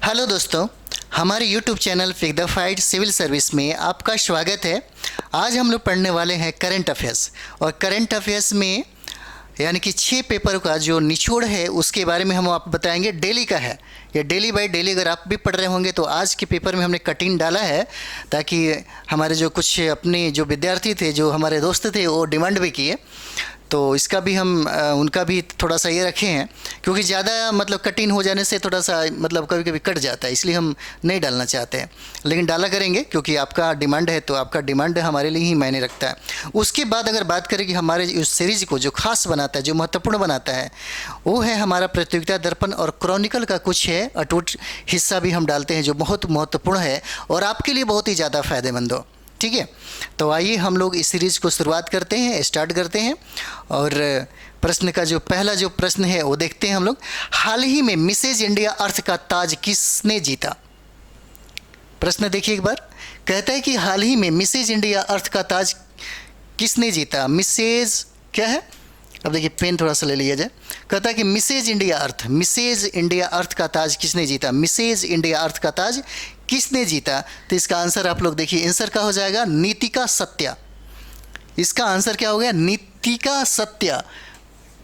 Hello दोस्तों, हमारे YouTube channel फिग द फाइट सिविल सर्विस में आपका स्वागत है। आज हम लोग पढ़ने वाले हैं करंट अफेयर्स, और करंट अफेयर्स में यानी कि 6 पेपर का जो निचोड़ है उसके बारे में हम आपको बताएंगे। डेली का है ये, डेली बाय डेली अगर आप भी पढ़ रहे होंगे तो आज के पेपर में हमने कटिंग डाला है ताकि हमारे जो कुछ अपने जो विद्यार्थी थे, जो हमारे दोस्त थे, वो डिमांड भी किए, तो इसका भी हम उनका भी थोड़ा सा ये रखे हैं, क्योंकि ज़्यादा मतलब कटिंग हो जाने से थोड़ा सा मतलब कभी कभी कट जाता है, इसलिए हम नहीं डालना चाहते हैं, लेकिन डाला करेंगे क्योंकि आपका डिमांड है, तो आपका डिमांड हमारे लिए ही मायने रखता है। उसके बाद अगर बात करें कि हमारे उस सीरीज़ को जो खास बनाता है, जो महत्वपूर्ण बनाता है, वो है हमारा प्रतियोगिता दर्पण और क्रॉनिकल का कुछ है अटूट हिस्सा भी हम डालते हैं जो बहुत महत्वपूर्ण है और आपके लिए बहुत ही ज़्यादा फ़ायदेमंद हो। ठीक है, तो आइए हम लोग इस सीरीज़ को शुरुआत करते हैं, स्टार्ट करते हैं। और प्रश्न का जो पहला जो प्रश्न है वो देखते हैं हम लोग। हाल ही में मिसेज इंडिया अर्थ का ताज किसने जीता? प्रश्न देखिए एक बार, कहता है कि हाल ही में मिसेज इंडिया अर्थ का ताज किसने जीता? मिसेज क्या है? अब देखिए पेन थोड़ा सा ले लिया जाए। कहता है कि मिसेज इंडिया अर्थ का ताज किसने जीता? मिसेज इंडिया अर्थ का ताज किसने जीता? तो इसका आंसर आप लोग देखिए, आंसर क्या हो जाएगा? नीतिका सत्या। इसका आंसर क्या हो गया? नीतिका सत्या।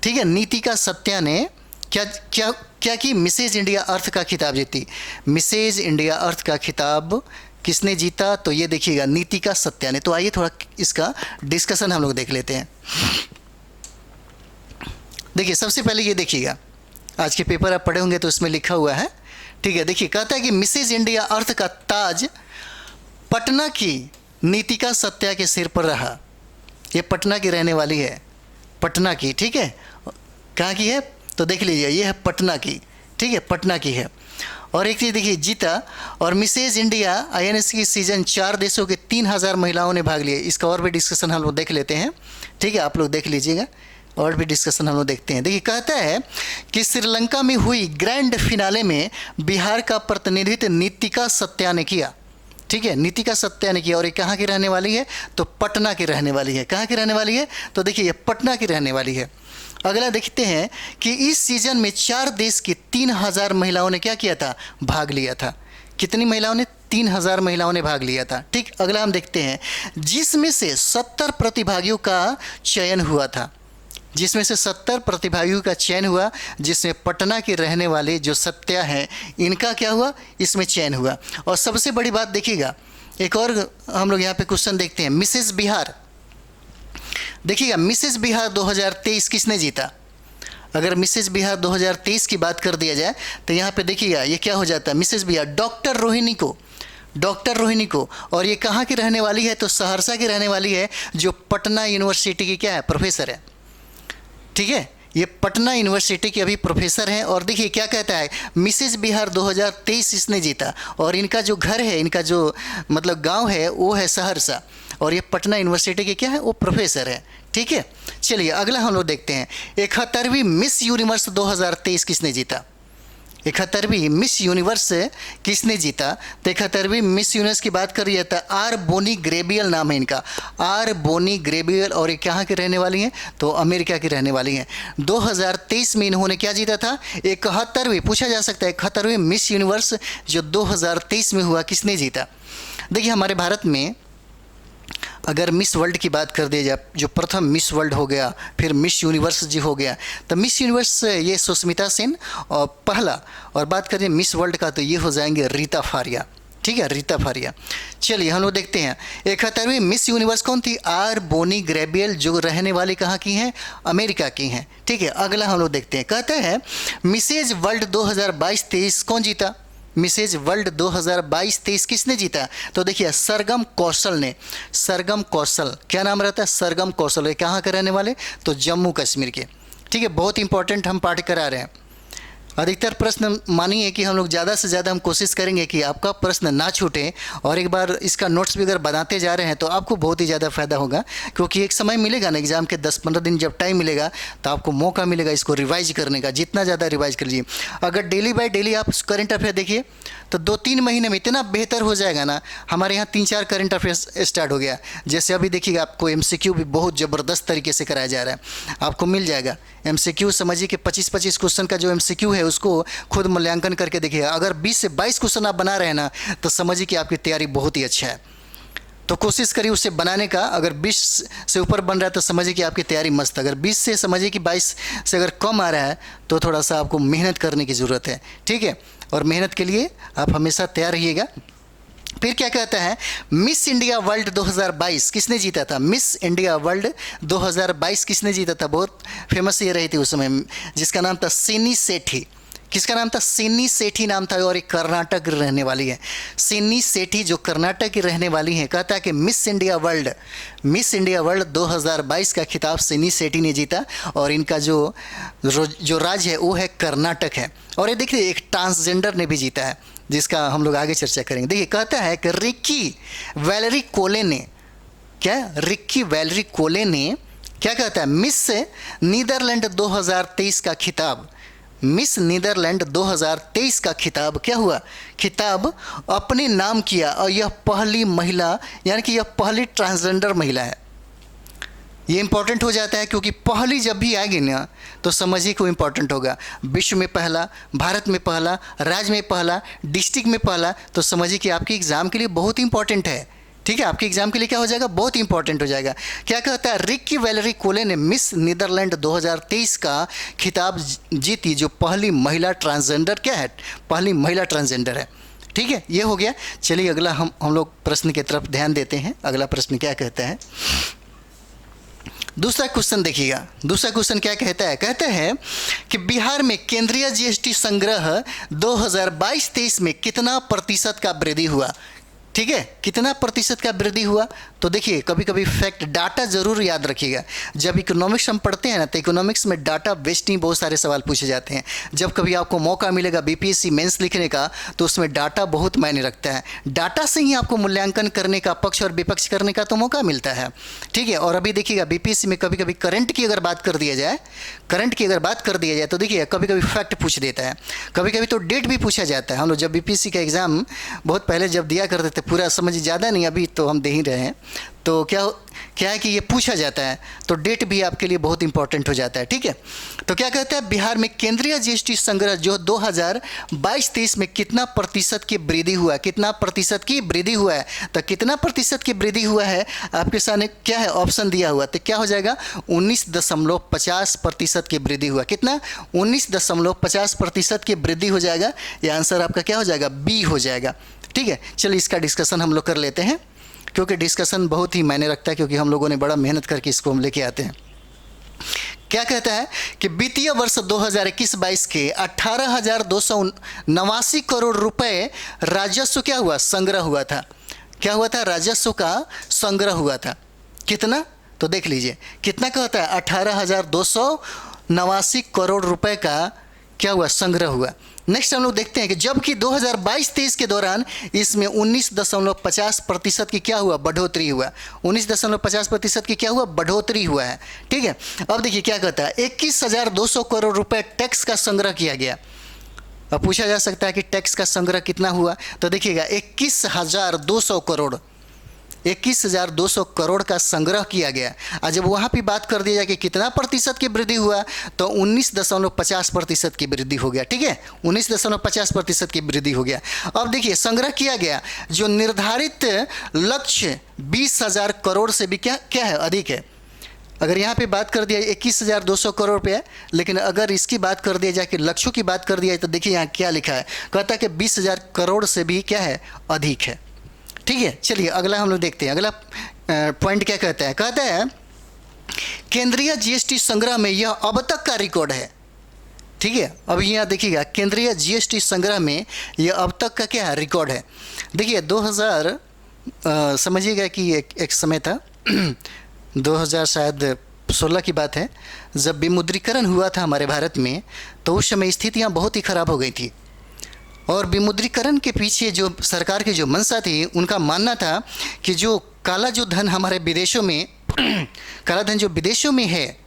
ठीक है, नीतिका सत्या ने क्या क्या क्या की? मिसेज इंडिया अर्थ का खिताब जीती। मिसेज इंडिया अर्थ का खिताब किसने जीता? तो ये देखिएगा, नीतिका सत्या ने। तो आइए थोड़ा इसका डिस्कशन हम लोग देख लेते हैं। देखिए सबसे पहले ये देखिएगा, आज के पेपर आप पढ़े होंगे तो इसमें लिखा हुआ है। ठीक है, देखिए कहता है कि मिसेज इंडिया अर्थ का ताज पटना की नीतिका सत्या के सिर पर रहा। ये पटना की रहने वाली है, पटना की। ठीक है, कहाँ की है? तो देख लीजिए, ये है पटना की। ठीक है, पटना की है। और एक चीज़ देखिए, जीता। और मिसेज इंडिया INS की सीजन 4 देशों के 3000 महिलाओं ने भाग लिए। इसका और भी डिस्कशन हम लोग देख लेते हैं। ठीक है, आप लोग देख लीजिएगा, और भी डिस्कशन हम लोग देखते हैं। देखिए कहता है कि श्रीलंका में हुई ग्रैंड फिनाले में बिहार का प्रतिनिधित्व नीतिका सत्या ने किया। ठीक है, नीतिका सत्या ने किया। और ये कहाँ की रहने वाली है? तो पटना की रहने वाली है। कहाँ की रहने वाली है? तो देखिए ये पटना की रहने वाली है। अगला देखते हैं कि इस सीजन में 4 देश की 3000 महिलाओं ने क्या किया था? भाग लिया था। कितनी महिलाओं ने? 3000 महिलाओं ने भाग लिया था। ठीक, अगला हम देखते हैं, जिसमें से 70 प्रतिभागियों का चयन हुआ था। जिसमें से 70 प्रतिभागियों का चयन हुआ, जिसमें पटना के रहने वाले जो सत्या हैं, इनका क्या हुआ? इसमें चयन हुआ। और सबसे बड़ी बात देखिएगा, एक और हम लोग यहाँ पे क्वेश्चन देखते हैं। मिसेस बिहार, देखिएगा मिसेस बिहार 2023 किसने जीता? अगर मिसेस बिहार 2023 की बात कर दिया जाए तो यहाँ पे देखिएगा ये क्या हो जाता है? मिसेस बिहार डॉक्टर रोहिणी को। और ये कहाँ की रहने वाली है? तो सहरसा की रहने वाली है, जो पटना यूनिवर्सिटी की क्या है? प्रोफेसर है। ठीक है, ये पटना यूनिवर्सिटी के अभी प्रोफेसर हैं। और देखिए क्या कहता है, मिसेज बिहार 2023 इसने जीता। और इनका जो घर है, इनका जो मतलब गांव है, वो है सहरसा। और ये पटना यूनिवर्सिटी के क्या है? वो प्रोफेसर है। ठीक है, चलिए अगला हम लोग देखते हैं। 71वीं मिस यूनिवर्स 2023 किसने जीता? 71वीं मिस यूनिवर्स किसने जीता? तो 71वीं मिस यूनिवर्स की बात कर रही है तो आर बोनी ग्रेबियल नाम है इनका, आर बोनी ग्रेबियल। और ये कहाँ की रहने वाली हैं? तो अमेरिका की रहने वाली हैं। 2023 में इन्होंने क्या जीता था? 71वीं, पूछा जा सकता है 71वीं मिस यूनिवर्स जो 2023 में हुआ, किसने जीता? देखिए हमारे भारत में अगर मिस वर्ल्ड की बात कर दी जाए, जो प्रथम मिस वर्ल्ड हो गया, फिर मिस यूनिवर्स जी हो गया, तो मिस यूनिवर्स ये सुष्मिता सेन और पहला। और बात करें मिस वर्ल्ड का तो ये हो जाएंगे रीता फारिया। ठीक है, रीता फारिया। चलिए हम लोग देखते हैं 71वीं मिस यूनिवर्स कौन थी? आर बोनी ग्रेबियल, जो रहने वाली कहाँ की हैं? अमेरिका की हैं। ठीक है, अगला हम लोग देखते हैं। कहते हैं मिसेज वर्ल्ड 2022-23 कौन जीता? मिसेज वर्ल्ड 2022-23 किसने जीता? तो देखिए सरगम कौशल ने। सरगम कौशल, क्या नाम रहता है? सरगम कौशल। ये कहाँ के रहने वाले? तो जम्मू कश्मीर के। ठीक है, बहुत इंपॉर्टेंट हम पाठ करा रहे हैं। अधिकतर प्रश्न मानिए कि हम लोग ज़्यादा से ज़्यादा हम कोशिश करेंगे कि आपका प्रश्न ना छूटे, और एक बार इसका नोट्स भी अगर बनाते जा रहे हैं तो आपको बहुत ही ज़्यादा फ़ायदा होगा, क्योंकि एक समय मिलेगा ना एग्ज़ाम के 10-15 दिन जब टाइम मिलेगा तो आपको मौका मिलेगा इसको रिवाइज करने का। जितना ज़्यादा रिवाइज कर लीजिए, अगर डेली बाय डेली आप करंट अफेयर देखिए तो 2-3 महीने में इतना बेहतर हो जाएगा ना। हमारे यहाँ 3-4 करंट अफेयर्स स्टार्ट हो गया। जैसे अभी देखिएगा, आपको MCQ भी बहुत ज़बरदस्त तरीके से कराया जा रहा है, आपको मिल जाएगा एमसीक्यू समझिए कि 25-25 क्वेश्चन का जो एमसीक्यू है उसको खुद मूल्यांकन करके देखिए। अगर 20 से 22 क्वेश्चन आप बना रहे हैं ना, तो समझिए कि आपकी तैयारी बहुत ही अच्छा है। तो कोशिश करिए उससे बनाने का। अगर 20 से ऊपर बन रहा है तो समझिए कि आपकी तैयारी मस्त है। अगर 20 से समझिए कि 22 से अगर कम आ रहा है तो थोड़ा सा आपको मेहनत करने की ज़रूरत है, ठीक है। और मेहनत के लिए आप हमेशा तैयार रहिएगा। फिर क्या कहता है, मिस इंडिया वर्ल्ड 2022 किसने जीता था? मिस इंडिया वर्ल्ड 2022 किसने जीता था? बहुत फेमस ये रही थी उस समय, जिसका नाम था सिनी सेठी। किसका नाम था? सिनी सेठी नाम था, और एक कर्नाटक की रहने वाली है। सिनी सेठी जो कर्नाटक की रहने वाली हैं, कहता है कि मिस इंडिया वर्ल्ड 2022 का खिताब सिनी सेठी ने जीता, और इनका जो राज्य है वो है कर्नाटक है। और ये देखिए एक ट्रांसजेंडर ने भी जीता है, जिसका हम लोग आगे चर्चा करेंगे। देखिए कहता है कि रिक्की वैलेरी कोले ने क्या कहता है, मिस नीदरलैंड 2023 का खिताब, मिस नीदरलैंड 2023 का खिताब क्या हुआ, खिताब अपने नाम किया। और यह पहली महिला, यानी कि यह पहली ट्रांसजेंडर महिला है। ये इंपॉर्टेंट हो जाता है क्योंकि पहली जब भी आएगी ना तो समझिए को इंपॉर्टेंट होगा। विश्व में पहला, भारत में पहला, राज्य में पहला, डिस्ट्रिक्ट में पहला, तो समझिए कि आपके एग्ज़ाम के लिए बहुत इंपॉर्टेंट है, ठीक है। आपके एग्जाम के लिए क्या हो जाएगा, बहुत इंपॉर्टेंट हो जाएगा। क्या कहता है, रिक्की वैलेरी कोले ने मिस नीदरलैंड 2023 का खिताब जीती, जो पहली महिला ट्रांसजेंडर क्या है, पहली महिला ट्रांसजेंडर है, ठीक है। ये हो गया। चलिए अगला हम लोग प्रश्न की तरफ ध्यान देते हैं। अगला प्रश्न क्या कहता है, दूसरा क्वेश्चन देखिएगा। दूसरा क्वेश्चन क्या कहता है, कहते हैं कि बिहार में केंद्रीय जीएसटी संग्रह 2022-23 में कितना प्रतिशत का वृद्धि हुआ, ठीक है, कितना प्रतिशत का वृद्धि हुआ। तो देखिए कभी कभी फैक्ट डाटा जरूर याद रखिएगा। जब इकोनॉमिक्स हम पढ़ते हैं ना, तो इकोनॉमिक्स में डाटा बेस्ड ही बहुत सारे सवाल पूछे जाते हैं। जब कभी आपको मौका मिलेगा बीपीएससी मेंस लिखने का, तो उसमें डाटा बहुत मायने रखता है। डाटा से ही आपको मूल्यांकन करने का, पक्ष और विपक्ष करने का तो मौका मिलता है, ठीक है। और अभी देखिएगा बीपीएससी में कभी कभी करंट की अगर बात कर दिया जाए, तो देखिए कभी कभी फैक्ट पूछ देता है, कभी कभी तो डेट भी पूछा जाता है। हम लोग जब बीपीएससी का एग्ज़ाम बहुत पहले जब दिया करते थे, पूरा समझ ज़्यादा नहीं, अभी तो हम दे ही रहे हैं, तो क्या है कि ये पूछा जाता है, तो डेट भी आपके लिए बहुत इंपॉर्टेंट हो जाता है, ठीक है। तो क्या कहता है, बिहार में केंद्रीय जीएसटी संग्रह जो 2022-23 में कितना प्रतिशत की वृद्धि हुआ, कितना प्रतिशत की वृद्धि हुआ है। तो कितना प्रतिशत की वृद्धि हुआ है आपके सामने क्या है, ऑप्शन दिया हुआ, तो क्या हो जाएगा, 19.50% की वृद्धि हुआ। कितना, 19.50% की वृद्धि हो जाएगा। यह आंसर आपका क्या हो जाएगा, बी हो जाएगा, ठीक है। चलिए इसका डिस्कशन हम लोग कर लेते हैं, क्योंकि डिस्कशन बहुत ही मायने रखता है, क्योंकि हम लोगों ने बड़ा मेहनत करके इसको हम लेके आते हैं। क्या कहता है कि वित्तीय वर्ष 2021-22 के 18,289 करोड़ रुपए राजस्व क्या हुआ, संग्रह हुआ था। क्या हुआ था, राजस्व का संग्रह हुआ था। कितना, तो देख लीजिए कितना कहता है, 18,289 करोड़ रुपए का क्या हुआ, संग्रह हुआ। नेक्स्ट हम लोग देखते हैं कि जबकि 2022-23 के दौरान इसमें 19.50% की क्या हुआ, बढ़ोतरी हुआ। 19.50% की क्या हुआ, बढ़ोतरी हुआ है, ठीक है। अब देखिए क्या कहता है, 21,200 करोड़ रुपए टैक्स का संग्रह किया गया। अब पूछा जा सकता है कि टैक्स का संग्रह कितना हुआ, तो देखिएगा 21,200 करोड़ का संग्रह किया गया। और जब वहाँ पे बात कर दिया जाए कि कितना प्रतिशत की वृद्धि हुआ, तो 19.50% की वृद्धि हो गया, ठीक है। 19.50% की वृद्धि हो गया। अब देखिए संग्रह किया गया, जो निर्धारित लक्ष्य 20,000 करोड़ से भी क्या है, अधिक है। अगर यहाँ पे बात कर दिया 21,200 करोड़ रुपये, लेकिन अगर इसकी बात कर दिया जाए कि लक्ष्यों की बात कर दिया जाए, तो देखिए यहाँ क्या लिखा है, कहता है कि 20,000 करोड़ से भी क्या है, अधिक है, ठीक है। चलिए अगला हम लोग देखते हैं। अगला पॉइंट क्या कहता है, कहता है केंद्रीय जीएसटी संग्रह में यह अब तक का रिकॉर्ड है, ठीक है। अब यहाँ देखिएगा केंद्रीय जीएसटी संग्रह में यह अब तक का क्या है, रिकॉर्ड है। देखिए 2000 समझिएगा कि एक समय था 2016 की बात है, जब विमुद्रीकरण हुआ था हमारे भारत में, तो उस समय स्थितियाँ बहुत ही खराब हो गई थी। और विमुद्रीकरण के पीछे जो सरकार की जो मंशा थी, उनका मानना था कि जो काला जो धन हमारे विदेशों में काला धन जो विदेशों में है,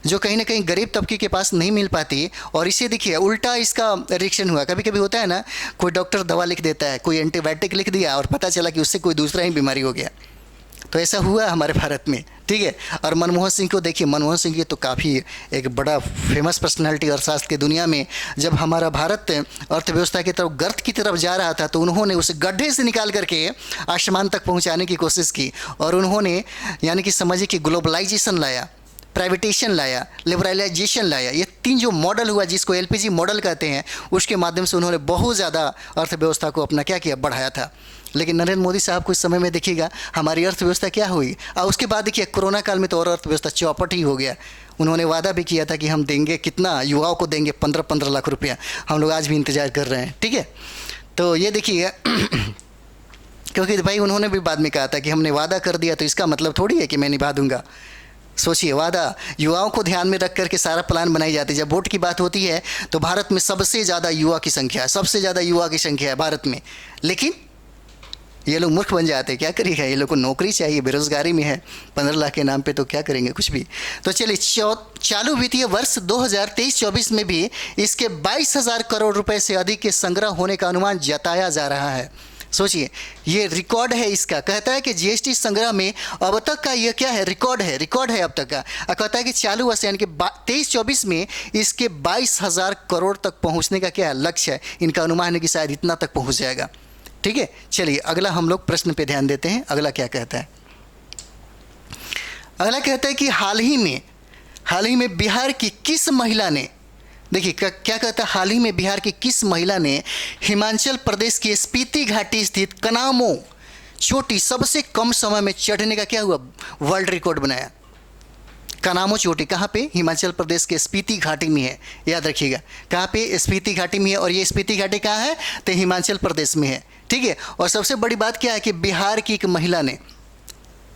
जो कहीं ना कहीं गरीब तबके के पास नहीं मिल पाती, और इसे देखिए उल्टा इसका रिएक्शन हुआ। कभी कभी होता है ना, कोई डॉक्टर दवा लिख देता है, कोई एंटीबायोटिक लिख दिया और पता चला कि उससे कोई दूसरा ही बीमारी हो गया। तो ऐसा हुआ हमारे भारत में, ठीक है। और मनमोहन सिंह को देखिए, मनमोहन सिंह ये तो काफ़ी एक बड़ा फेमस पर्सनालिटी अर्थशास्त्र की दुनिया में। जब हमारा भारत अर्थव्यवस्था की तरफ गर्त की तरफ जा रहा था तो उन्होंने उसे गड्ढे से निकाल करके आसमान तक पहुंचाने की कोशिश की। और उन्होंने यानी कि समझिए कि ग्लोबलाइजेशन लाया, प्राइवेटेशन लाया, लिबरलाइजेशन लाया। ये 3 जो मॉडल हुआ जिसको एलपीजी मॉडल कहते हैं, उसके माध्यम से उन्होंने बहुत ज़्यादा अर्थव्यवस्था को अपना क्या किया, बढ़ाया था। लेकिन नरेंद्र मोदी साहब कुछ समय में देखिएगा हमारी अर्थव्यवस्था क्या हुई। और उसके बाद देखिए कोरोना काल में तो और अर्थव्यवस्था चौपट ही हो गया। उन्होंने वादा भी किया था कि हम देंगे कितना, युवाओं को देंगे 15-15 लाख रुपया। हम लोग आज भी इंतज़ार कर रहे हैं, ठीक है। तो ये देखिएगा क्योंकि भाई उन्होंने भी बाद में कहा था कि हमने वादा कर दिया तो इसका मतलब थोड़ी है कि मैं निभा दूंगा। सोचिए, वादा युवाओं को ध्यान में रख करके सारा प्लान बनाई जाती है। जब वोट की बात होती है तो भारत में सबसे ज़्यादा युवा की संख्या है, सबसे ज़्यादा युवा की संख्या है भारत में। लेकिन ये लोग मूर्ख बन जाते हैं, क्या करिएगा, ये लोग को नौकरी चाहिए, बेरोजगारी में है 15 लाख के नाम पे, तो क्या करेंगे, कुछ भी। तो चलिए, चालू वित्तीय वर्ष 2023-24 में भी इसके 22,000 करोड़ रुपए से अधिक के संग्रह होने का अनुमान जताया जा रहा है। सोचिए, ये रिकॉर्ड है इसका। कहता है कि जीएसटी संग्रह में अब तक का ये क्या है, रिकॉर्ड है अब तक का। कहता है कि चालू वर्ष यानी कि 23-24 में इसके 22,000 करोड़ तक पहुंचने का क्या है, लक्ष्य है। इनका अनुमान है कि शायद इतना तक पहुंच जाएगा, ठीक है। चलिए अगला हम लोग प्रश्न पे ध्यान देते हैं। अगला क्या कहता है, अगला कहता है कि हाल ही में बिहार की किस महिला ने, देखिए क्या कहता है, हाल ही में बिहार की किस महिला ने हिमाचल प्रदेश की स्पीति घाटी स्थित कनामो चोटी सबसे कम समय में चढ़ने का क्या हुआ, वर्ल्ड रिकॉर्ड बनाया। कनामो चोटी कहाँ पे, हिमाचल प्रदेश के स्पीति घाटी में है, याद रखिएगा। कहाँ पे, स्पीति घाटी में है। और ये स्पीति घाटी कहाँ है, तो हिमाचल प्रदेश में है, ठीक है। और सबसे बड़ी बात क्या है कि बिहार की एक महिला ने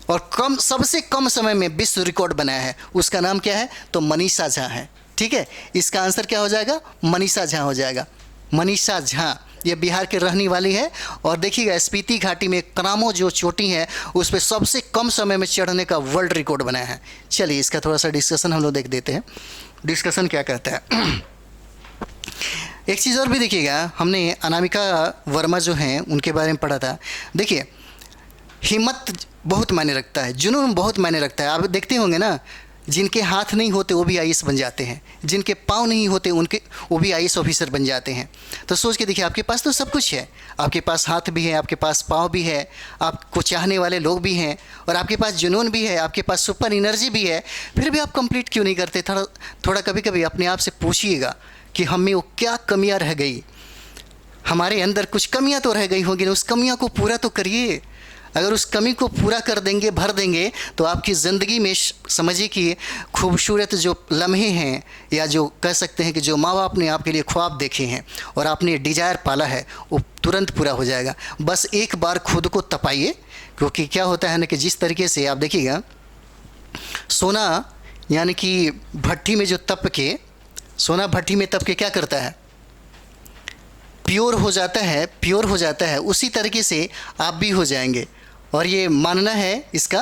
और सबसे कम समय में विश्व रिकॉर्ड बनाया है। उसका नाम क्या है, तो मनीषा झा है, ठीक है। इसका आंसर क्या हो जाएगा, मनीषा झा हो जाएगा। मनीषा झा ये बिहार के रहने वाली है। और देखिएगा स्पीति घाटी में कनामो जो चोटी है उस पर सबसे कम समय में चढ़ने का वर्ल्ड रिकॉर्ड बनाया है। चलिए इसका थोड़ा सा डिस्कशन हम लोग देख देते हैं। डिस्कशन क्या कहता है एक चीज़ और भी देखिएगा, हमने अनामिका वर्मा जो हैं उनके बारे में पढ़ा था। देखिए हिम्मत बहुत मायने रखता है, जुनून बहुत मायने रखता है। आप देखते होंगे ना, जिनके हाथ नहीं होते वो भी आईएएस बन जाते हैं, जिनके पाँव नहीं होते वो भी आईएएस ऑफिसर बन जाते हैं। तो सोच के देखिए, आपके पास तो सब कुछ है, आपके पास हाथ भी है, आपके पास पाँव भी है, आपको चाहने वाले लोग भी हैं, और आपके पास जुनून भी है, आपके पास सुपर एनर्जी भी है, फिर भी आप कंप्लीट क्यों नहीं करते। थोड़ा कभी कभी अपने आप से पूछिएगा कि हम में वो क्या कमियाँ रह गई। हमारे अंदर कुछ कमियाँ तो रह गई होंगी, उस कमियाँ को पूरा तो करिए। अगर उस कमी को पूरा कर देंगे, भर देंगे, तो आपकी ज़िंदगी में समझिए कि खूबसूरत जो लम्हे हैं, या जो कह सकते हैं कि जो माँ बाप ने आपके लिए ख्वाब देखे हैं और आपने डिजायर पाला है, वो तुरंत पूरा हो जाएगा। बस एक बार खुद को तपाइए। क्योंकि क्या होता है ना कि जिस तरीके से आप देखिएगा, सोना यानी कि भट्टी में जो सोना भट्टी में तप के क्या करता है, प्योर हो जाता है। उसी तरीके से आप भी हो जाएंगे। और ये मानना है इसका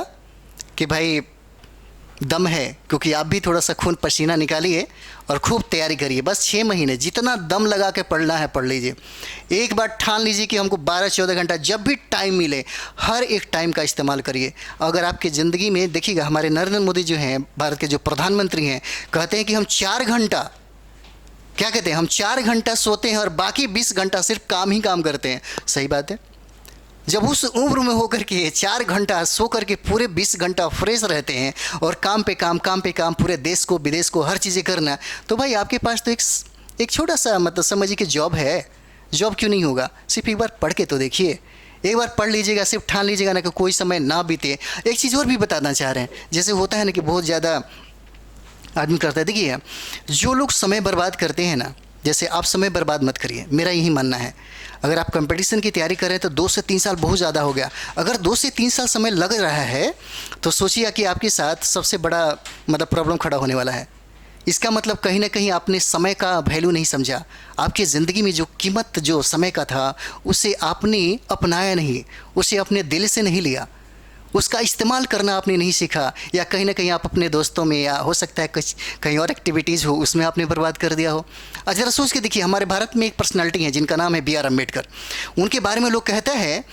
कि भाई दम है, क्योंकि आप भी थोड़ा सा खून पसीना निकालिए और खूब तैयारी करिए। बस 6 महीने जितना दम लगा के पढ़ना है पढ़ लीजिए। एक बार ठान लीजिए कि हमको 12-14 घंटा जब भी टाइम मिले, हर एक टाइम का इस्तेमाल करिए। अगर आपकी ज़िंदगी में देखिएगा, हमारे नरेंद्र मोदी जो हैं, भारत के जो प्रधानमंत्री हैं, कहते हैं कि हम 4 घंटा, क्या कहते हैं, हम 4 घंटा सोते हैं और बाकी 20 घंटा सिर्फ काम ही काम करते हैं। सही बात है। जब उस उम्र में होकर के 4 घंटा सो करके पूरे 20 घंटा फ्रेश रहते हैं और काम पे काम, पूरे देश को विदेश को हर चीज़ें करना, तो भाई आपके पास तो एक छोटा सा मतलब समझिए कि जॉब है। जॉब क्यों नहीं होगा, सिर्फ एक बार पढ़ के तो देखिए। एक बार पढ़ लीजिएगा, सिर्फ ठान लीजिएगा ना कि कोई समय ना बीते। एक चीज़ और भी बताना चाह रहे हैं, जैसे होता है ना कि बहुत ज़्यादा आदमी करता है। देखिए जो लोग समय बर्बाद करते हैं ना, जैसे आप समय बर्बाद मत करिए, मेरा यही मानना है। अगर आप कंपटीशन की तैयारी कर रहे हैं तो 2 से 3 साल बहुत ज़्यादा हो गया। अगर 2 से 3 साल समय लग रहा है तो सोचिए कि आपके साथ सबसे बड़ा मतलब प्रॉब्लम खड़ा होने वाला है। इसका मतलब कहीं ना कहीं आपने समय का वैल्यू नहीं समझा। आपकी ज़िंदगी में जो कीमत जो समय का था उसे आपने अपनाया नहीं, उसे अपने दिल से नहीं लिया, उसका इस्तेमाल करना आपने नहीं सीखा, या कहीं ना कहीं आप अपने दोस्तों में, या हो सकता है कुछ कहीं और एक्टिविटीज़ हो उसमें आपने बर्बाद कर दिया हो। ज़रा सोच के देखिए, हमारे भारत में एक पर्सनालिटी है जिनका नाम है BR अम्बेडकर। उनके बारे में लोग कहते हैं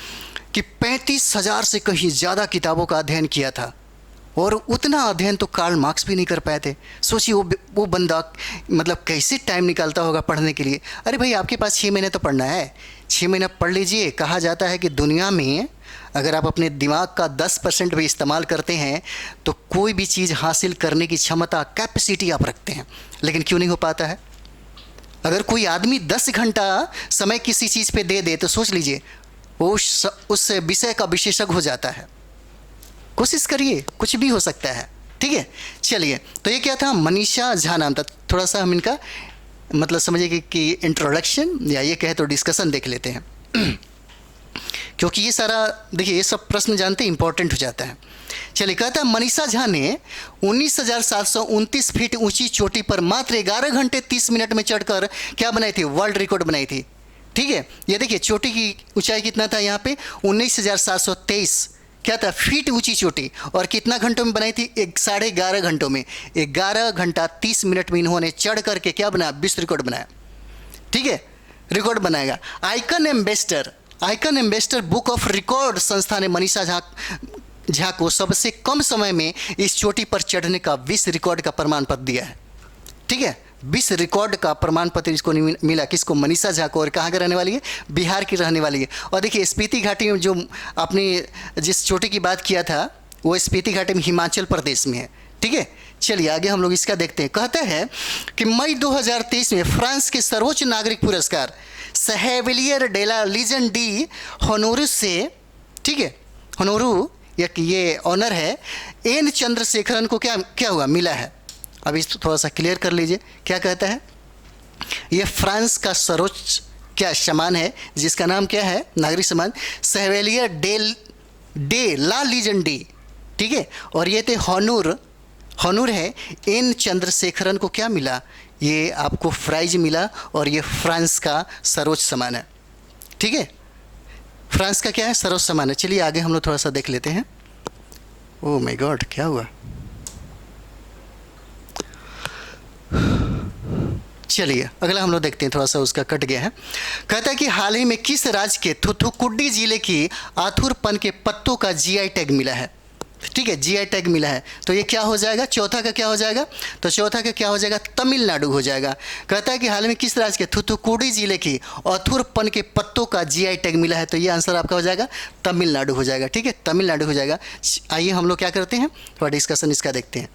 कि 35,000 से कहीं ज़्यादा किताबों का अध्ययन किया था, और उतना अध्ययन तो कार्ल मार्क्स भी नहीं कर पाए थे। सोचिए वो बंदा मतलब कैसे टाइम निकालता होगा पढ़ने के लिए। अरे भाई, आपके पास 6 महीने तो पढ़ना है, 6 महीना पढ़ लीजिए। कहा जाता है कि दुनिया में अगर आप अपने दिमाग का 10% भी इस्तेमाल करते हैं तो कोई भी चीज़ हासिल करने की क्षमता, कैपेसिटी आप रखते हैं, लेकिन क्यों नहीं हो पाता है। अगर कोई आदमी 10 घंटा समय किसी चीज़ पे दे दे तो सोच लीजिए वो उस विषय का विशेषज्ञ हो जाता है। कोशिश करिए, कुछ भी हो सकता है। ठीक है, चलिए। तो ये क्या था, मनीषा झा नाम था। थोड़ा सा हम इनका मतलब समझिए कि इंट्रोडक्शन या ये कहे तो डिस्कशन देख लेते हैं क्योंकि ये सारा देखिए ये सब प्रश्न जानते इंपॉर्टेंट हो जाता है। चलिए, कहता है मनीषा झा ने 19,729 फीट ऊंची चोटी पर मात्र 11 घंटे 30 मिनट में चढ़कर क्या बनाई थी, वर्ल्ड रिकॉर्ड बनाई थी। ठीक है, ये देखिए चोटी की ऊंचाई कितना था यहाँ पे 19,723 क्या था फीट ऊंची चोटी, और कितना घंटों में बनाई थी, 11.5 घंटों में। 11 घंटा 30 मिनट में इन्होंने चढ़ करके क्या बनाया, विश्व रिकॉर्ड बनाया। ठीक है, रिकॉर्ड बनाएगा। Icon ambassador book of record संस्था ने मनीषा झा को सबसे कम समय में इस चोटी पर चढ़ने का विश्व रिकॉर्ड का प्रमाण पत्र दिया है। ठीक है, विश्व रिकॉर्ड का प्रमाण पत्र इसको मिला, किसको, मनीषा झा को। और कहाँ के रहने वाली है, बिहार की रहने वाली है। और देखिए स्पीति घाटी में जो आपने जिस चोटी की बात किया था वो स्पीति घाटी में हिमाचल प्रदेश में है। ठीक है, चलिए आगे हम लोग इसका देखते हैं। कहता है कि मई 2023 में फ्रांस के सर्वोच्च नागरिक पुरस्कार सेहेविलियर डे ला लीजन डी होनोरस से, ठीक है, होनोरू ये ऑनर है, एन चंद्रशेखरन को क्या हुआ, मिला है। अब इस थोड़ा सा क्लियर कर लीजिए, क्या कहता है, ये फ्रांस का सर्वोच्च क्या सम्मान है जिसका नाम क्या है, नागरिक सम्मान सेहेविलियर डे ला लीजन डी। ठीक है, और ये थे हॉनूर है, एन चंद्रशेखरन को क्या मिला, ये आपको प्राइज मिला, और ये फ्रांस का सर्वोच्च सम्मान है। ठीक है, फ्रांस का क्या है, सर्वोच्च सम्मान है। चलिए आगे हम लोग थोड़ा सा देख लेते हैं। ओह माय गॉड, क्या हुआ। चलिए अगला हम लोग देखते हैं, थोड़ा सा उसका कट गया है। कहता है कि हाल ही में किस राज्य के थुथुकुडी जिले की आथुरपन के पत्तों का जीआई टैग मिला है। ठीक है, जीआई टैग मिला है, तो ये क्या हो जाएगा, चौथा का क्या हो जाएगा, तो चौथा का क्या हो जाएगा, तमिलनाडु हो जाएगा। कहता है कि हाल में किस राज्य के थुथुकुडी जिले की आथुरपन के पत्तों का जीआई टैग मिला है, तो ये आंसर आपका हो जाएगा तमिलनाडु हो जाएगा। ठीक है, तमिलनाडु हो जाएगा। आइए हम लोग क्या करते हैं, थोड़ा डिस्कशन इसका देखते हैं।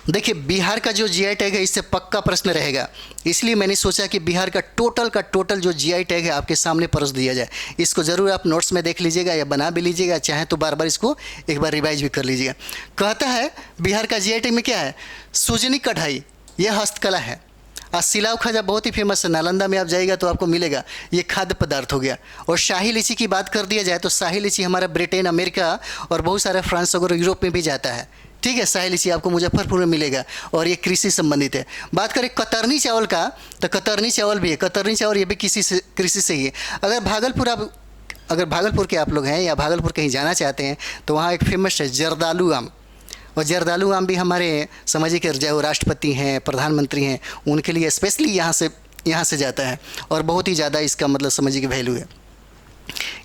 देखिए बिहार का जो जीआई टैग है इससे पक्का प्रश्न रहेगा, इसलिए मैंने सोचा कि बिहार का टोटल जो जीआई टैग है आपके सामने परोस दिया जाए। इसको ज़रूर आप नोट्स में देख लीजिएगा या बना भी लीजिएगा, चाहे तो बार बार इसको एक बार रिवाइज भी कर लीजिएगा। कहता है बिहार का जीआई टैग में क्या है, सुजनी कढ़ाई, यह हस्तकला है। और सिलाव खाजा बहुत ही फेमस है, नालंदा में आप जाइएगा तो आपको मिलेगा, ये खाद्य पदार्थ हो गया। और शाही लीची की बात कर दिया जाए तो शाही लीची हमारा ब्रिटेन, अमेरिका और बहुत सारे फ्रांस वगैरह यूरोप में भी जाता है। ठीक है, शाही लीची आपको मुजफ्फरपुर में मिलेगा, और ये कृषि संबंधित है। बात करें कतरनी चावल का, तो कतरनी चावल भी है, कतरनी चावल ये भी कृषि से ही है। अगर भागलपुर के आप लोग हैं या भागलपुर कहीं जाना चाहते हैं तो वहाँ एक फेमस है जर्दालू आम, और जर्दालू आम भी हमारे समझिए कि जो राष्ट्रपति हैं, प्रधानमंत्री हैं, उनके लिए स्पेशली यहाँ से जाता है, और बहुत ही ज़्यादा इसका मतलब समझिए कि वैल्यू है।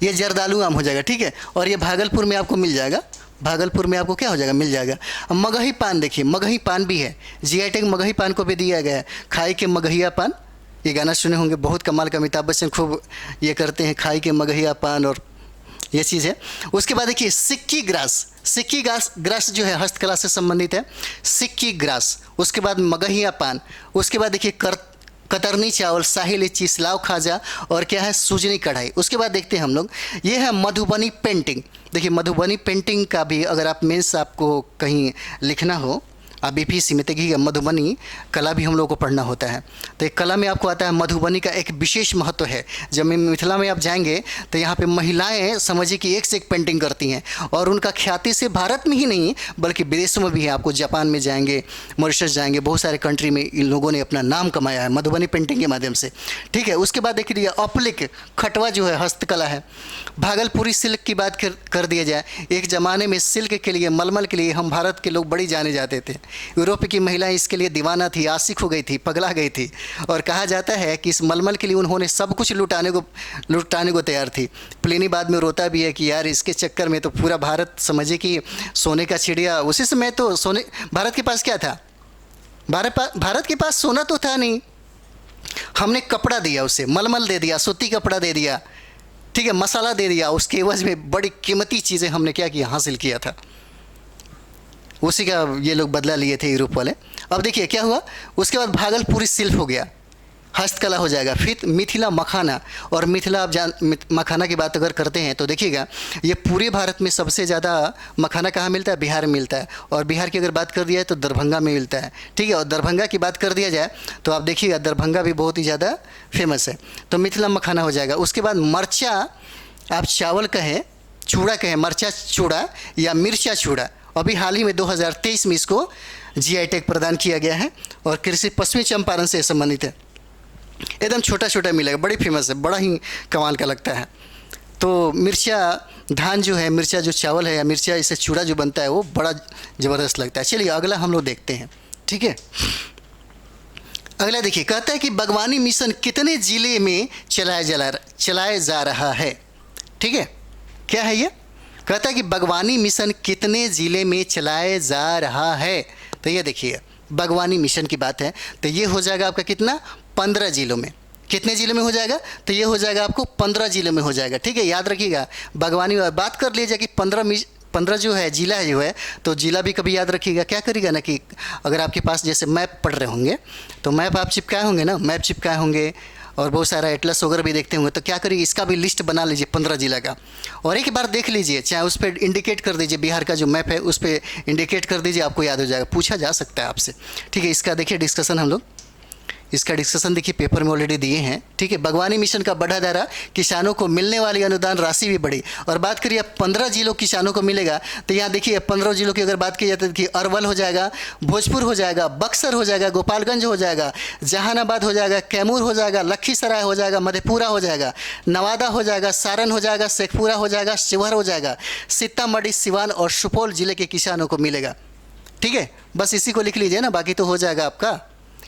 ये जर्दालू आम हो जाएगा। ठीक है, और ये भागलपुर में आपको मिल जाएगा, भागलपुर में आपको क्या हो जाएगा, मिल जाएगा। मगही पान देखिए, मगही पान भी है, जीआई टैग मगही पान को भी दिया गया है। खाई के मगहिया पान, ये गाना सुने होंगे, बहुत कमाल का, अमिताभ बच्चन खूब ये करते हैं, खाई के मगहिया पान, और ये चीज़ है। उसके बाद देखिए सिक्की ग्रास जो है हस्तकला से संबंधित है, सिक्की ग्रास। उसके बाद मगहिया पान, उसके बाद देखिए कतरनी चावल, शाही लीची, सिलाव खाजा, और क्या है, सूजनी कढ़ाई। उसके बाद देखते हैं हम लोग, ये है मधुबनी पेंटिंग। देखिए मधुबनी पेंटिंग का भी अगर आप मेंस आपको कहीं लिखना हो, आप बीपीएससी में देखिएगा, मधुबनी कला भी हम लोग को पढ़ना होता है। तो एक कला में आपको आता है मधुबनी का एक विशेष महत्व है। जब मिथिला में आप जाएंगे तो यहाँ पे महिलाएं समझिए कि एक से एक पेंटिंग करती हैं, और उनका ख्याति से भारत में ही नहीं बल्कि विदेशों में भी है। आपको जापान में जाएंगे, मॉरिशस जाएंगे, बहुत सारे कंट्री में इन लोगों ने अपना नाम कमाया है मधुबनी पेंटिंग के माध्यम से। ठीक है, उसके बाद देखिए अपलिक खटवा जो है हस्तकला है। भागलपुरी सिल्क की बात कर दिया जाए, एक ज़माने में सिल्क के लिए, मलमल के लिए हम भारत के लोग बड़ी जाने जाते थे। यूरोप की महिलाएं इसके लिए दीवाना थी, आशिक हो गई थी, पगला गई थी। और कहा जाता है कि इस मलमल के लिए उन्होंने सब कुछ लुटाने को तैयार थी। प्लिनी बाद में रोता भी है कि यार इसके चक्कर में तो पूरा भारत समझे कि सोने का चिड़िया। उसी समय तो सोने, भारत के पास क्या था? भारत के पास सोना तो था नहीं, हमने कपड़ा दिया उसे, मलमल दे दिया, सूती कपड़ा दे दिया, ठीक है, मसाला दे दिया, उसके एवज में बड़ी कीमती चीज़ें हमने क्या किया, हासिल किया था। उसी का ये लोग बदला लिए थे यूरोप वाले। अब देखिए क्या हुआ, उसके बाद भागलपुरी शिल्प हो गया, हस्तकला हो जाएगा, फिर मिथिला मखाना। और मिथिला, आप मखाना की बात अगर करते हैं तो देखिएगा ये पूरे भारत में सबसे ज़्यादा मखाना कहाँ मिलता है? बिहार में मिलता है। और बिहार की अगर बात कर दिया जाए तो दरभंगा में मिलता है, ठीक है। और दरभंगा की बात कर दिया जाए तो आप देखिएगा दरभंगा भी बहुत ही ज़्यादा फेमस है। तो मिथिला मखाना हो जाएगा। उसके बाद मरचा, आप चावल कहें, चूड़ा कहें, मरचा चूड़ा या मिर्चा चूड़ा, अभी हाल ही में 2023 में इसको GI टैग प्रदान किया गया है। और कृषि पश्चिमी चंपारण से संबंधित है, एकदम छोटा छोटा मिलेगा, बड़ी फेमस है, बड़ा ही कमाल का लगता है। तो मिर्चा धान जो है, मिर्चा जो चावल है या मिर्चा इससे चूड़ा जो बनता है वो बड़ा ज़बरदस्त लगता है। चलिए अगला हम लोग देखते हैं, ठीक है। अगला देखिए, कहता है कि बागवानी मिशन कितने ज़िले में चलाया जा रहा है, ठीक है। क्या है ये? कहता है कि बागवानी मिशन कितने ज़िले में चलाया जा रहा है। तो ये देखिए बागवानी मिशन की बात है, तो ये हो जाएगा आपका कितना? 15 ज़िलों में। कितने ज़िलों में हो जाएगा? तो ये हो जाएगा आपको 15 ज़िलों में हो जाएगा, ठीक है। याद रखिएगा बागवानी बात कर लीजिए कि 15 जो है ज़िला जो है, तो ज़िला भी कभी याद रखिएगा। क्या करिएगा ना कि अगर आपके पास जैसे मैप पढ़ रहे होंगे तो मैप आप चिपकाए होंगे ना, मैप चिपकाए होंगे और बहुत सारा एटलस वगैरह भी देखते होंगे, तो क्या करिए इसका भी लिस्ट बना लीजिए 15 ज़िला का, और एक बार देख लीजिए, चाहे उस पर इंडिकेट कर दीजिए, बिहार का जो मैप है उस पर इंडिकेट कर दीजिए, आपको याद हो जाएगा। पूछा जा सकता है आपसे, ठीक है। इसका देखिए डिस्कशन हम लोग, इसका डिस्कशन देखिए पेपर में ऑलरेडी दिए हैं, ठीक है। बागवानी मिशन का बढ़ा दायरा, किसानों को मिलने वाली अनुदान राशि भी बढ़ी। और बात करिए 15 जिलों किसानों को मिलेगा, तो यहाँ देखिए 15 जिलों की अगर बात की जाए तो देखिए अरवल हो जाएगा, भोजपुर हो जाएगा, बक्सर हो जाएगा, गोपालगंज हो जाएगा, जहानाबाद हो जाएगा, कैमूर हो जाएगा, लखीसराय हो जाएगा, मधेपुरा हो जाएगा, नवादा हो जाएगा, सारण हो जाएगा, शेखपुरा हो जाएगा, शिवहर हो जाएगा, सीतामढ़ी, सिवान और सुपौल जिले के किसानों को मिलेगा, ठीक है। बस इसी को लिख लीजिए ना, बाकी तो हो जाएगा आपका।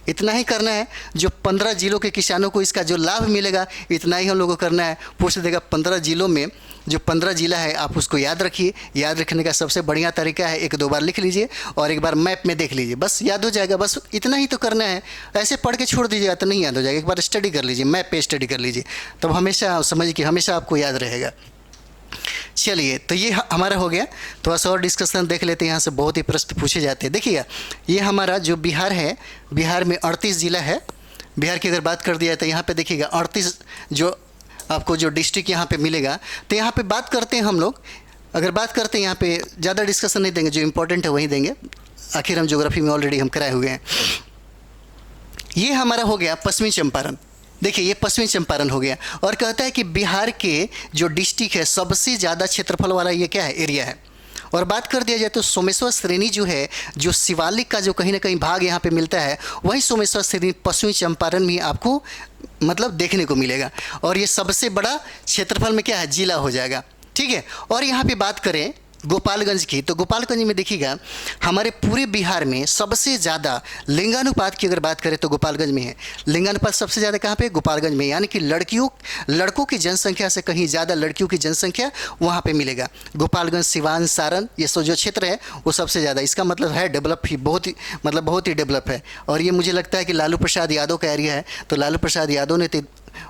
इतना ही करना है, जो 15 जिलों के किसानों को इसका जो लाभ मिलेगा इतना ही हम लोगों को करना है। पूछ देगा 15 जिलों में जो 15 जिला है आप उसको याद रखिए। याद रखने का सबसे बढ़िया तरीका है, 1-2 बार लिख लीजिए और एक बार मैप में देख लीजिए, बस याद हो जाएगा। बस इतना ही तो करना है, ऐसे पढ़ के छोड़ दीजिएगा तो नहीं याद हो जाएगा। एक बार स्टडी कर लीजिए, मैप पे स्टडी कर लीजिए, तब हमेशा समझिए कि हमेशा आपको याद रहेगा। चलिए तो ये हमारा हो गया। थोड़ा सा और डिस्कशन देख लेते हैं, यहाँ से बहुत ही प्रश्न पूछे जाते हैं। देखिए ये हमारा जो बिहार है, बिहार में 38 ज़िला है। बिहार की अगर बात कर दिया तो यहाँ पे देखिएगा 38 जो आपको जो डिस्ट्रिक्ट यहाँ पे मिलेगा। तो यहाँ पे बात करते हैं हम लोग, अगर बात करते हैं यहाँ पे ज़्यादा डिस्कशन नहीं देंगे, जो इम्पोर्टेंट है वही देंगे, आखिर हम ज्योग्राफी में ऑलरेडी हम कराए हुए हैं। ये हमारा हो गया पश्चिमी चंपारण। देखिए ये पश्चिमी चंपारण हो गया। और कहता है कि बिहार के जो डिस्ट्रिक्ट है सबसे ज़्यादा क्षेत्रफल वाला ये क्या है, एरिया है। और बात कर दिया जाए तो सोमेश्वर श्रेणी जो है, जो शिवालिक का जो कहीं ना कहीं भाग यहाँ पे मिलता है, वही सोमेश्वर श्रेणी पश्चिमी चंपारण में आपको मतलब देखने को मिलेगा। और ये सबसे बड़ा क्षेत्रफल में क्या है, जिला हो जाएगा, ठीक है। और यहाँ पे बात करें गोपालगंज की, तो गोपालगंज में देखिएगा हमारे पूरे बिहार में सबसे ज़्यादा लिंगानुपात की अगर बात करें तो गोपालगंज में है। लिंगानुपात सबसे ज़्यादा कहाँ पे, गोपालगंज में, यानी कि लड़कों की जनसंख्या से कहीं ज़्यादा लड़कियों की जनसंख्या वहाँ पे मिलेगा। गोपालगंज, सिवान, सारण, ये जो क्षेत्र है वो सबसे ज़्यादा, इसका मतलब है डेवलप ही, बहुत ही डेवलप है। और ये मुझे लगता है कि लालू प्रसाद यादव का एरिया है, तो लालू प्रसाद यादव ने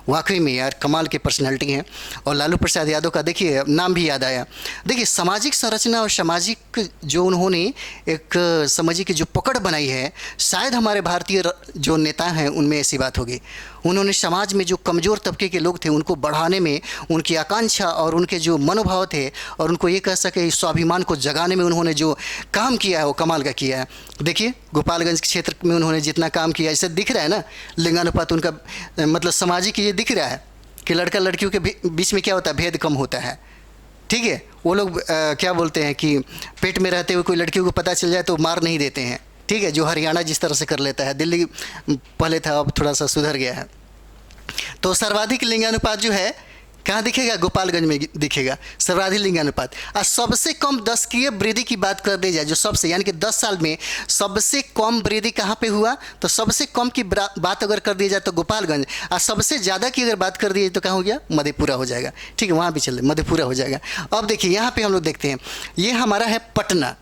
वाकई में यार कमाल की पर्सनालिटी हैं। और लालू प्रसाद यादव का देखिए नाम भी याद आया। देखिए सामाजिक संरचना और सामाजिक जो उन्होंने एक समझिए कि जो पकड़ बनाई है, शायद हमारे भारतीय जो नेता हैं उनमें ऐसी बात होगी। उन्होंने समाज में जो कमज़ोर तबके के लोग थे उनको बढ़ाने में, उनकी आकांक्षा और उनके जो मनोभाव थे और उनको ये कह सके स्वाभिमान को जगाने में उन्होंने जो काम किया है वो कमाल का किया है। देखिए गोपालगंज क्षेत्र में उन्होंने जितना काम किया, इससे दिख रहा है ना लिंगानुपात उनका, मतलब सामाजिक ये दिख रहा है कि लड़का लड़कियों के बीच में क्या होता है, भेद कम होता है, ठीक है। वो लोग क्या बोलते हैं कि पेट में रहते हुए कोई लड़कियों को पता चल जाए तो मार नहीं देते हैं, ठीक है, जो हरियाणा जिस तरह से कर लेता है। दिल्ली पहले था, अब थोड़ा सा सुधर गया है। तो सर्वाधिक लिंगानुपात जो है कहाँ दिखेगा? गोपालगंज में दिखेगा सर्वाधिक लिंगानुपात। और सबसे कम दशकीय वृद्धि की बात कर दी जाए, जो सबसे यानी कि 10 साल में सबसे कम वृद्धि कहाँ पे हुआ, तो सबसे कम की बात अगर कर दी जाए तो गोपालगंज, और सबसे ज़्यादा की अगर बात कर दी जाए तो कहाँ हो गया? मधेपुरा हो जाएगा। ठीक है, वहाँ भी चल मधेपुरा हो जाएगा। अब देखिए यहाँ पे हम लोग देखते हैं, ये हमारा है पटना।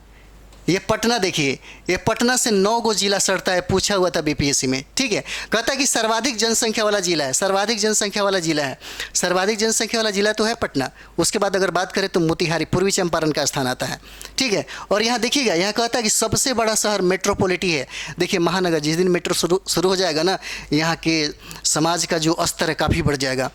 ये पटना देखिए, ये पटना से 9 गो जिला सड़ता है, पूछा हुआ था बीपीएससी में। ठीक है, कहता है कि सर्वाधिक जनसंख्या वाला जिला है, सर्वाधिक जनसंख्या वाला जिला है, सर्वाधिक जनसंख्या वाला जिला तो है पटना। उसके बाद अगर बात करें तो मोतिहारी, पूर्वी चंपारण का स्थान आता है। ठीक है, और यहाँ देखिएगा, यहाँ कहता है कि सबसे बड़ा शहर मेट्रोपॉलिटी है। देखिए महानगर, जिस दिन मेट्रो शुरू हो जाएगा ना, यहाँ के समाज का जो स्तर है काफ़ी बढ़ जाएगा।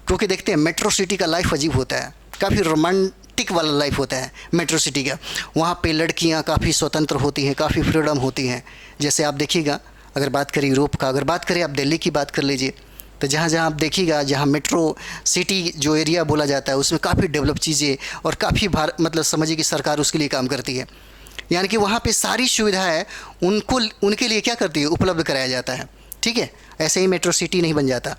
क्योंकि देखते हैं मेट्रो सिटी का लाइफ अजीब होता है, काफ़ी रोमांटिक वाला लाइफ होता है मेट्रो सिटी का। वहाँ पे लड़कियाँ काफ़ी स्वतंत्र होती हैं, काफ़ी फ्रीडम होती हैं। जैसे आप देखिएगा, अगर बात करें यूरोप का, अगर बात करें आप दिल्ली की बात कर लीजिए, तो जहाँ जहाँ आप देखिएगा, जहाँ मेट्रो सिटी जो एरिया बोला जाता है, उसमें काफ़ी डेवलप चीज़ें और काफ़ी मतलब समझिए कि सरकार उसके लिए काम करती है। यानी कि वहाँ पे सारी सुविधाएँ उनके लिए क्या करती है? उपलब्ध कराया जाता है। ठीक है, ऐसे ही मेट्रो सिटी नहीं बन जाता।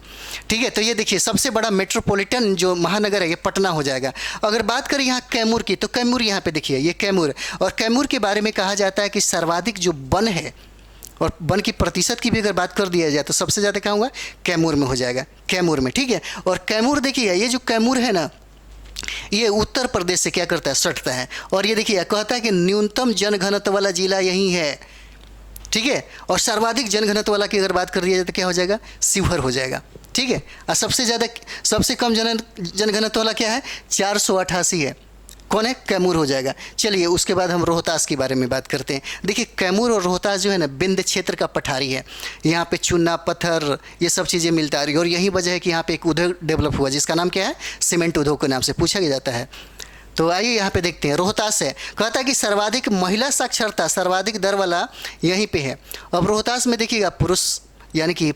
ठीक है, तो ये देखिए सबसे बड़ा मेट्रोपॉलिटन जो महानगर है ये पटना हो जाएगा। अगर बात करें यहाँ कैमूर की, तो कैमूर यहाँ पे देखिए, ये कैमूर, और कैमूर के बारे में कहा जाता है कि सर्वाधिक जो वन है और वन की प्रतिशत की भी अगर बात कर दिया जाए तो सबसे ज़्यादा कहाँ हुआ? कैमूर में हो जाएगा, कैमूर में। ठीक है, और कैमूर देखिए, ये जो कैमूर है ना, ये उत्तर प्रदेश से क्या करता है? सटता है। और ये देखिए कहता है कि न्यूनतम जनघनत्व वाला जिला यही है। ठीक है, और सर्वाधिक जनघनत्व वाला की अगर बात कर दिया जाए तो क्या हो जाएगा? शिवहर हो जाएगा। ठीक है, और सबसे कम जनघनत्व वाला क्या है? 488 है। कौन है? कैमूर हो जाएगा। चलिए उसके बाद हम रोहतास के बारे में बात करते हैं। देखिए कैमूर और रोहतास जो है ना, विंध्य क्षेत्र का पठारी है। यहाँ पे चूना पत्थर ये सब चीज़ें मिलता है, और यही वजह है कि यहाँ पे एक उद्योग डेवलप हुआ जिसका नाम क्या है? सीमेंट उद्योग के नाम से पूछा जाता है। तो आइए यहाँ पे देखते हैं, रोहतास है, कहता है कि सर्वाधिक महिला साक्षरता, सर्वाधिक दर वाला यहीं पे है। अब रोहतास में देखिएगा पुरुष, यानी कि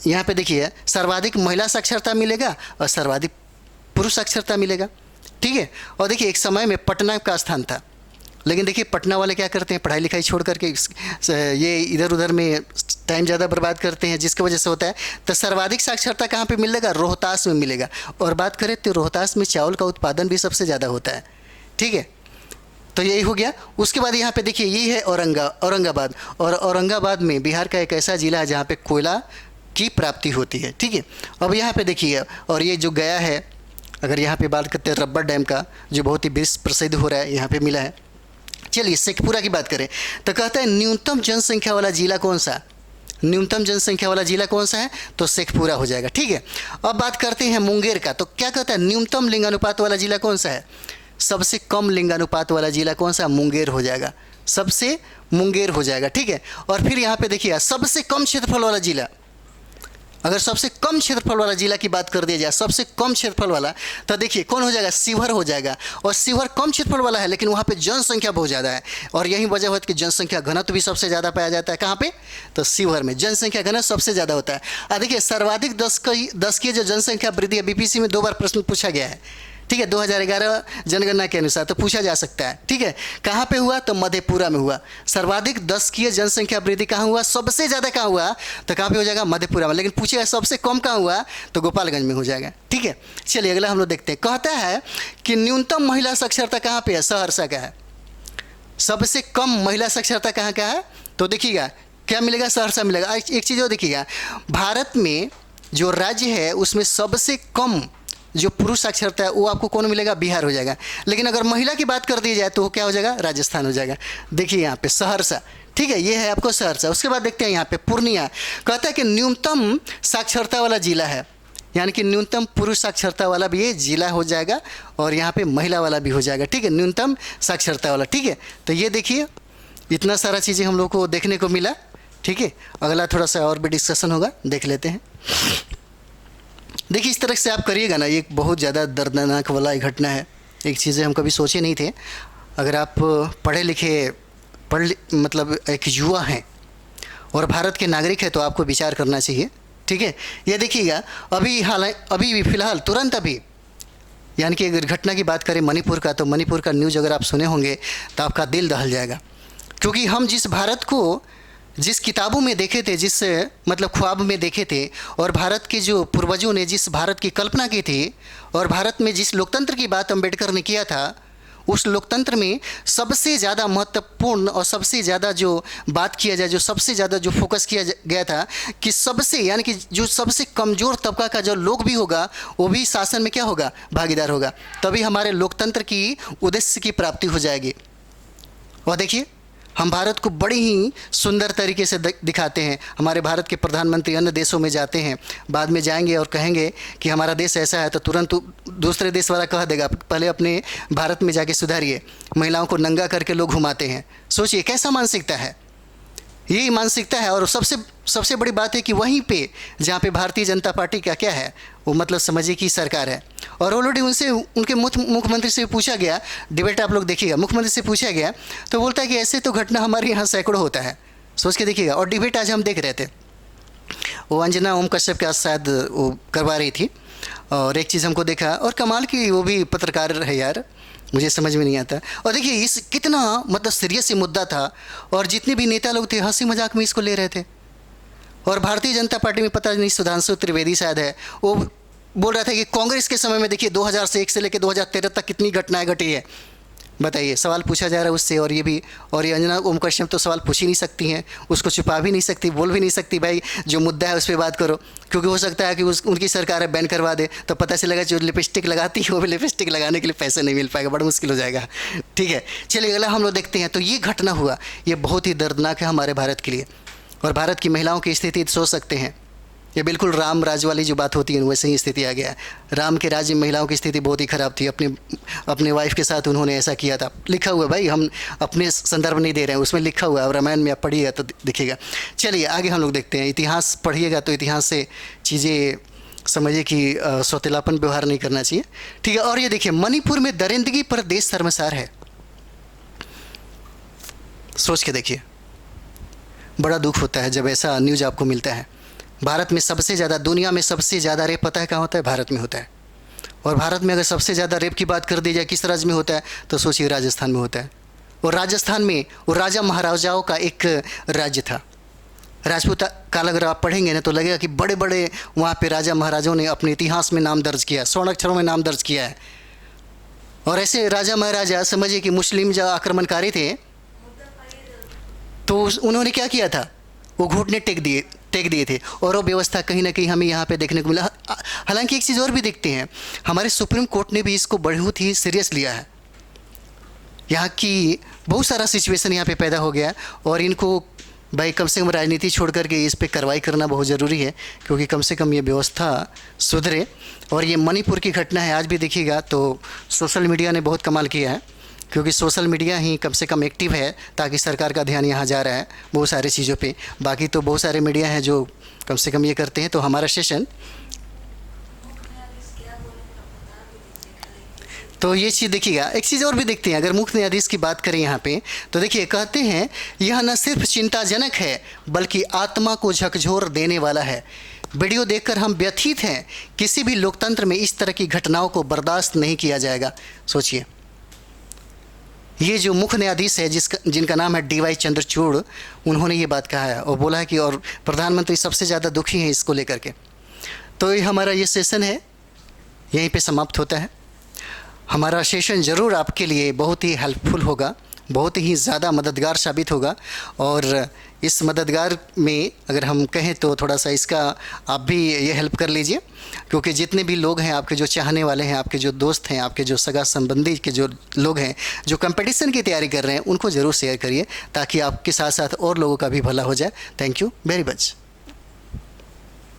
यहाँ पे देखिए सर्वाधिक महिला साक्षरता मिलेगा और सर्वाधिक पुरुष साक्षरता मिलेगा। ठीक है, और देखिए एक समय में पटना का स्थान था, लेकिन देखिए पटना वाले क्या करते हैं? पढ़ाई लिखाई छोड़ करके ये इधर उधर में टाइम ज़्यादा बर्बाद करते हैं, जिसकी वजह से होता है। तो सर्वाधिक साक्षरता कहाँ पे मिलेगा? रोहतास में मिलेगा। और बात करें तो रोहतास में चावल का उत्पादन भी सबसे ज़्यादा होता है। ठीक है, तो यही हो गया। उसके बाद यहाँ पे देखिए ये है औरंगाबाद, और औरंगाबाद में बिहार का एक ऐसा ज़िला है जहाँ पे कोयला की प्राप्ति होती है। ठीक है, अब यहाँ पे देखिए, और ये जो गया है, अगर यहाँ पे बात करते हैं रब्बर डैम का, जो बहुत ही विश्व प्रसिद्ध हो रहा है, यहाँ पे मिला है। चलिए शेखपुरा की बात करें तो कहता है न्यूनतम जनसंख्या वाला जिला कौन सा? न्यूनतम जनसंख्या वाला जिला कौन सा है? तो शेखपुरा हो जाएगा। ठीक है, अब बात करते हैं मुंगेर का, तो क्या कहता है? न्यूनतम लिंगानुपात वाला जिला कौन सा है? सबसे कम लिंगानुपात वाला जिला कौन सा? मुंगेर हो जाएगा, सबसे मुंगेर हो जाएगा। ठीक है, और फिर यहाँ पे देखिए सबसे कम क्षेत्रफल वाला जिला, अगर सबसे कम क्षेत्रफल वाला जिला की बात कर दिया जाए, सबसे कम क्षेत्रफल वाला, तो देखिए कौन हो जाएगा? शिवहर हो जाएगा। और शिवहर कम क्षेत्रफल वाला है, लेकिन वहाँ पे जनसंख्या बहुत ज़्यादा है, और यही वजह है कि जनसंख्या घनत्व भी सबसे ज़्यादा पाया जाता है। कहाँ पे? तो शिवहर में जनसंख्या घनत्व सबसे ज़्यादा होता है। और देखिए सर्वाधिक दशकीय जो जनसंख्या वृद्धि है, बीपीएससी में 2 बार प्रश्न पूछा गया है। ठीक है, 2011 जनगणना के अनुसार, तो पूछा जा सकता है। ठीक है, कहाँ पे हुआ? तो मधेपुरा में हुआ। सर्वाधिक दशकीय जनसंख्या वृद्धि कहाँ हुआ? सबसे ज़्यादा कहाँ हुआ? तो कहाँ पे हो जाएगा? मधेपुरा में। लेकिन पूछेगा सबसे कम कहाँ हुआ? तो गोपालगंज में हो जाएगा। ठीक है, चलिए अगला हम लोग देखते हैं। कहता है कि न्यूनतम महिला साक्षरता कहाँ पे है? सहरसा का है। सबसे कम महिला साक्षरता कहाँ का है? तो देखिएगा क्या मिलेगा? सहरसा मिलेगा। एक चीज़ और देखिएगा, भारत में जो राज्य है उसमें सबसे कम जो पुरुष साक्षरता है वो आपको कौन मिलेगा? बिहार हो जाएगा। लेकिन अगर महिला की बात कर दी जाए तो वो क्या हो जाएगा? राजस्थान हो जाएगा। देखिए यहाँ पे सहरसा। ठीक है, ये है आपको सहरसा। उसके बाद देखते हैं यहाँ पे पूर्णिया, कहता है कि न्यूनतम साक्षरता वाला जिला है, यानी कि न्यूनतम पुरुष साक्षरता वाला भी ये जिला हो जाएगा, और यहाँ पे महिला वाला भी हो जाएगा। ठीक है, न्यूनतम साक्षरता वाला। ठीक है, तो ये देखिए इतना सारा चीज़ें हम लोग को देखने को मिला। ठीक है, अगला थोड़ा सा और भी डिस्कशन होगा, देख लेते हैं। देखिए इस तरह से आप करिएगा ना, ये बहुत ज़्यादा दर्दनाक वाला एक घटना है। एक चीज़ें हम कभी सोचे नहीं थे। अगर आप पढ़े लिखे मतलब एक युवा हैं और भारत के नागरिक हैं तो आपको विचार करना चाहिए। ठीक है, ये देखिएगा अभी फ़िलहाल तुरंत अभी, यानी कि अगर घटना की बात करें मणिपुर का, तो मणिपुर का न्यूज़ अगर आप सुने होंगे तो आपका दिल दहल जाएगा। क्योंकि हम जिस भारत को जिस किताबों में देखे थे, जिस मतलब ख्वाब में देखे थे, और भारत के जो पूर्वजों ने जिस भारत की कल्पना की थी, और भारत में जिस लोकतंत्र की बात अम्बेडकर ने किया था, उस लोकतंत्र में सबसे ज़्यादा महत्वपूर्ण और सबसे ज़्यादा जो बात किया जाए, जो सबसे ज़्यादा जो फोकस किया गया था कि सबसे, यानी कि जो सबसे कमज़ोर तबका का जो लोग भी होगा वो भी शासन में क्या होगा, भागीदार होगा, तभी हमारे लोकतंत्र की उद्देश्य की प्राप्ति हो जाएगी। और देखिए हम भारत को बड़ी ही सुंदर तरीके से दिखाते हैं। हमारे भारत के प्रधानमंत्री अन्य देशों में जाते हैं, बाद में जाएंगे और कहेंगे कि हमारा देश ऐसा है, तो तुरंत दूसरे देश वाला कह देगा पहले अपने भारत में जाके सुधारिए। महिलाओं को नंगा करके लोग घुमाते हैं। सोचिए कैसा मानसिकता है, यही मानसिकता है। और सबसे बड़ी बात है कि वहीं पे जहाँ पे भारतीय जनता पार्टी का क्या है, वो मतलब समझिए कि सरकार है। और ऑलरेडी उनसे, उनके मुख्यमंत्री से पूछा गया, डिबेट आप लोग देखिएगा, मुख्यमंत्री से पूछा गया तो बोलता है कि ऐसे तो घटना हमारे यहाँ सैकड़ों होता है, सोच के देखिएगा। और डिबेट आज हम देख रहे थे, वो अंजना ओम कश्यप के शायद वो करवा रही थी, और एक चीज़ हमको देखा, और कमाल की वो भी पत्रकार है यार, मुझे समझ में नहीं आता। और देखिए इस कितना मतलब सीरियस मुद्दा था, और जितने भी नेता लोग थे हंसी मजाक में इसको ले रहे थे। और भारतीय जनता पार्टी में पता नहीं सुधांशु त्रिवेदी शायद है, वो बोल रहा था कि कांग्रेस के समय में देखिए 2001 से लेकर 2013 तक कितनी घटनाएं घटी है, बताइए। सवाल पूछा जा रहा है उससे, और ये अंजना ओम कश्यप तो सवाल पूछ ही नहीं सकती हैं, उसको छुपा भी नहीं सकती, बोल भी नहीं सकती भाई जो मुद्दा है उस पर बात करो, क्योंकि हो सकता है कि उनकी सरकार बैन करवा दे, तो पता चलेगा जो लिपस्टिक लगाती है वो भी लिपस्टिक लगाने के लिए पैसे नहीं मिल पाएगा, बड़ा मुश्किल हो जाएगा। ठीक है, चलिए अगला हम लोग देखते हैं। तो ये घटना हुआ, ये बहुत ही दर्दनाक है हमारे भारत के लिए, और भारत की महिलाओं की स्थिति सोच सकते हैं, ये बिल्कुल राम राज वाली जो बात होती है वैसे ही स्थिति आ गया है। राम के राज्य में महिलाओं की स्थिति बहुत ही ख़राब थी, अपने वाइफ के साथ उन्होंने ऐसा किया था, लिखा हुआ भाई, हम अपने संदर्भ नहीं दे रहे हैं, उसमें लिखा हुआ है, और रामायण में आप पढ़िएगा तो दिखेगा। चलिए आगे हम लोग देखते हैं। इतिहास पढ़िएगा तो इतिहास से चीज़ें समझिए कि सौतेलापन व्यवहार नहीं करना चाहिए। ठीक है, और ये देखिए मणिपुर में दरिंदगी पर देश शर्मसार है, सोच के देखिए, बड़ा दुख होता है जब ऐसा न्यूज़ आपको मिलता है। भारत में सबसे ज़्यादा, दुनिया में सबसे ज़्यादा रेप पता है कहाँ होता है, भारत में होता है। और भारत में अगर सबसे ज़्यादा रेप की बात कर दी जाए किस राज्य में होता है, तो सोचिए राजस्थान में होता है। और राजस्थान में वो राजा महाराजाओं का एक राज्य था, राजपूत काल। अगर आप पढ़ेंगे ना तो लगेगा कि बड़े बड़े वहाँ पे राजा महाराजाओं ने अपने इतिहास में नाम दर्ज किया, स्वर्ण अक्षरों में नाम दर्ज किया है। और ऐसे राजा महाराजा समझिए कि मुस्लिम जो आक्रमणकारी थे, तो उन्होंने क्या किया था, वो घुटने टेक दिए थे। और वो व्यवस्था कहीं ना कहीं हमें यहाँ पे देखने को मिला। हालांकि एक चीज़ और भी देखते हैं, हमारे सुप्रीम कोर्ट ने भी इसको बहुत ही सीरियस लिया है। यहाँ की बहुत सारा सिचुएशन यहाँ पे पैदा हो गया, और इनको भाई कम से कम राजनीति छोड़ करके इस पर कार्रवाई करना बहुत ज़रूरी है, क्योंकि कम से कम ये व्यवस्था सुधरे। और ये मणिपुर की घटना है, आज भी देखिएगा तो सोशल मीडिया ने बहुत कमाल किया है, क्योंकि सोशल मीडिया ही कम से कम एक्टिव है, ताकि सरकार का ध्यान यहाँ जा रहा है बहुत सारी चीज़ों पे। बाकी तो बहुत सारे मीडिया हैं जो कम से कम ये करते हैं। तो हमारा सेशन, तो ये चीज़ देखिएगा। एक चीज़ और भी देखते हैं, अगर मुख्य न्यायाधीश की बात करें यहाँ पे, तो देखिए कहते हैं यह न सिर्फ चिंताजनक है बल्कि आत्मा को झकझोर देने वाला है। वीडियो देखकर हम व्यथित हैं, किसी भी लोकतंत्र में इस तरह की घटनाओं को बर्दाश्त नहीं किया जाएगा। सोचिए, ये जो मुख्य न्यायाधीश है जिनका नाम है DY चंद्रचूड़, उन्होंने ये बात कहा है, और बोला है कि और प्रधानमंत्री सबसे ज़्यादा दुखी हैं इसको लेकर के। तो ये हमारा ये सेशन है यहीं पे समाप्त होता है। हमारा सेशन ज़रूर आपके लिए बहुत ही हेल्पफुल होगा, बहुत ही ज़्यादा मददगार साबित होगा। और इस मददगार में अगर हम कहें तो थोड़ा सा इसका आप भी ये हेल्प कर लीजिए, क्योंकि जितने भी लोग हैं आपके जो चाहने वाले हैं, आपके जो दोस्त हैं, आपके जो सगा संबंधी के जो लोग हैं जो कंपटीशन की तैयारी कर रहे हैं, उनको ज़रूर शेयर करिए, ताकि आपके साथ साथ और लोगों का भी भला हो जाए। Thank you very much.